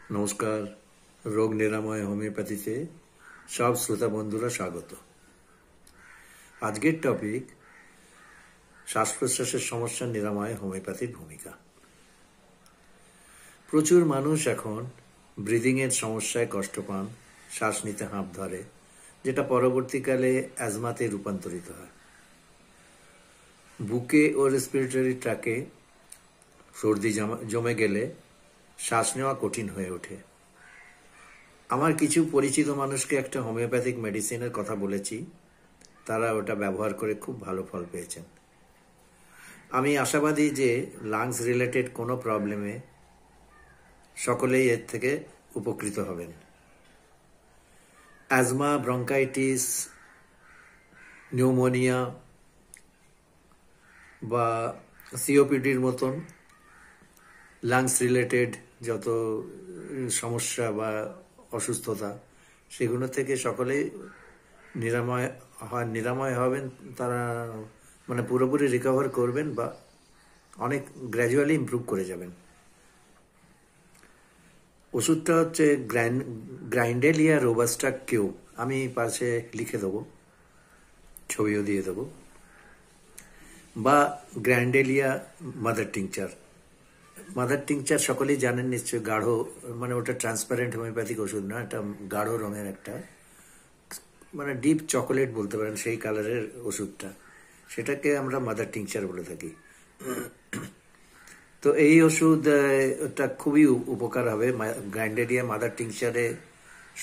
নমস্কার। রোগ নিরাময় হোমিওপ্যাথিতে সব শ্রোতা বন্ধুরা স্বাগত। আজকের টপিক শ্বাস প্রশ্বাসের সমস্যা নিরাময়ে হোমিওপ্যাথির ভূমিকা। প্রচুর মানুষ এখন ব্রিদিংয়ের সমস্যায় কষ্ট পান, শ্বাস নিতে হাঁপ ধরে, যেটা পরবর্তীকালে অ্যাজমাতে রূপান্তরিত হয়। বুকে ও রেসপিরেটরি ট্র্যাকে সর্দি জমে গেলে শ্বাস নেওয়া কঠিন হয়ে ওঠে। আমার কিছু পরিচিত মানুষকে একটা হোমিওপ্যাথিক মেডিসিনের কথা বলেছি, তারা ওটা ব্যবহার করে খুব ভালো ফল পেয়েছেন। আমি আশাবাদী যে লাংস রিলেটেড কোনো প্রবলেমে সকলেই এর থেকে উপকৃত হবেন। অ্যাজমা, ব্রঙ্কাইটিস, নিউমোনিয়া বা সিওপিডির মতন লাংস রিলেটেড যত সমস্যা বা অসুস্থতা, সেগুলো থেকে সকলেই নিরাময় হবেন। তারা মানে পুরোপুরি রিকভার করবেন বা অনেক গ্র্যাজুয়ালি ইমপ্রুভ করে যাবেন। ওষুধটা হচ্ছে গ্রাইন্ডেলিয়া রোবাস্টা কিউ। আমি পাশে লিখে দেবো, ছবিও দিয়ে দেবো। বা গ্রাইন্ডেলিয়া মাদার টিংচার। মাদার টিংচার সকলেই জানেন নিশ্চয়ই, গাঢ়, মানে ওটা ট্রান্সপারেন্ট হোমিওপ্যাথিক ওষুধ না, এটা গাঢ় রঙের একটা, মানে ডিপ চকোলেট বলতে পারেন সেই কালারের ওষুধটা, সেটাকে আমরা মাদার টিংচার বলে থাকি। তো এই ওষুধটা খুবই উপকার হবে। গ্রাইন্ডেরিয়া মাদার টিংচারে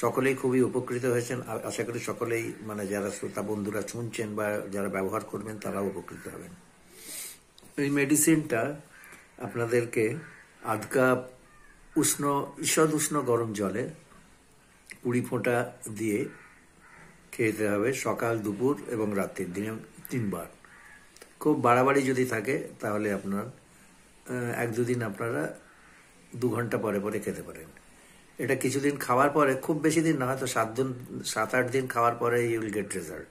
সকলেই খুবই উপকৃত হয়েছেন। আশা করি সকলেই, মানে যারা শ্রোতা বন্ধুরা শুনছেন বা যারা ব্যবহার করবেন তারাও উপকৃত হবেন। এই মেডিসিনটা আপনাদেরকে আধ কাপ ঈষৎ উষ্ণ গরম জলে 20 ফোঁটা দিয়ে খেতে হবে, সকাল, দুপুর এবং রাত্রির, দিনে 3 বার। খুব বাড়াবাড়ি যদি থাকে তাহলে আপনার 1-2 দিন আপনারা 2 ঘন্টা পরে পরে খেতে পারেন। এটা কিছুদিন খাওয়ার পরে, খুব বেশি দিন না, হয়তো 7-8 দিন খাওয়ার পরে ইউ উইল গেট রেজাল্ট।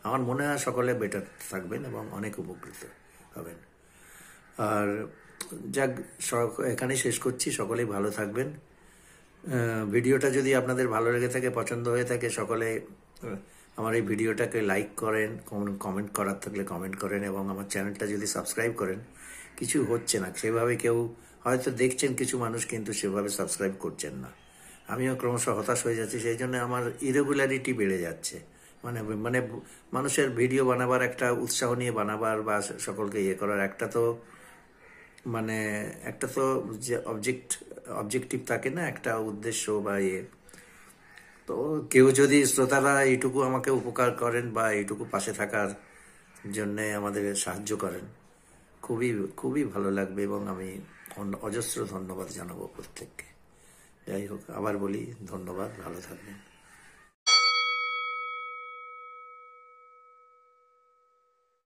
আমার মনে হয় সকলে বেটার থাকবেন এবং অনেক উপকৃত হবেন। আর যাক, এখানেই শেষ করছি। সকলেই ভালো থাকবেন। ভিডিওটা যদি আপনাদের ভালো লেগে থাকে, পছন্দ হয়ে থাকে, সকলে আমার এই ভিডিওটাকে লাইক করেন, কমেন্ট করার থাকলে কমেন্ট করেন, এবং আমার চ্যানেলটা যদি সাবস্ক্রাইব করেন। কিছু হচ্ছে না সেভাবে, কেউ হয়তো দেখছেন কিছু মানুষ, কিন্তু সেভাবে সাবস্ক্রাইব করছেন না। আমিও ক্রমশ হতাশ হয়ে যাচ্ছি, সেই জন্য আমার ইরেগুলারিটি বেড়ে যাচ্ছে। মানে মানে মানুষের ভিডিও বানাবার একটা উৎসাহ নিয়ে বানাবার বা সকলকে ইয়ে করার একটা তো যে অবজেক্টিভ থাকে না, একটা উদ্দেশ্য বা ইয়ে। তো কেউ যদি, শ্রোতারা এইটুকু আমাকে উপকার করেন বা এইটুকু পাশে থাকার জন্যে আমাদের সাহায্য করেন, খুবই খুবই ভালো লাগবে এবং আমি অজস্র ধন্যবাদ জানাবো প্রত্যেককে। যাই হোক, আবার বলি ধন্যবাদ, ভালো থাকবেন।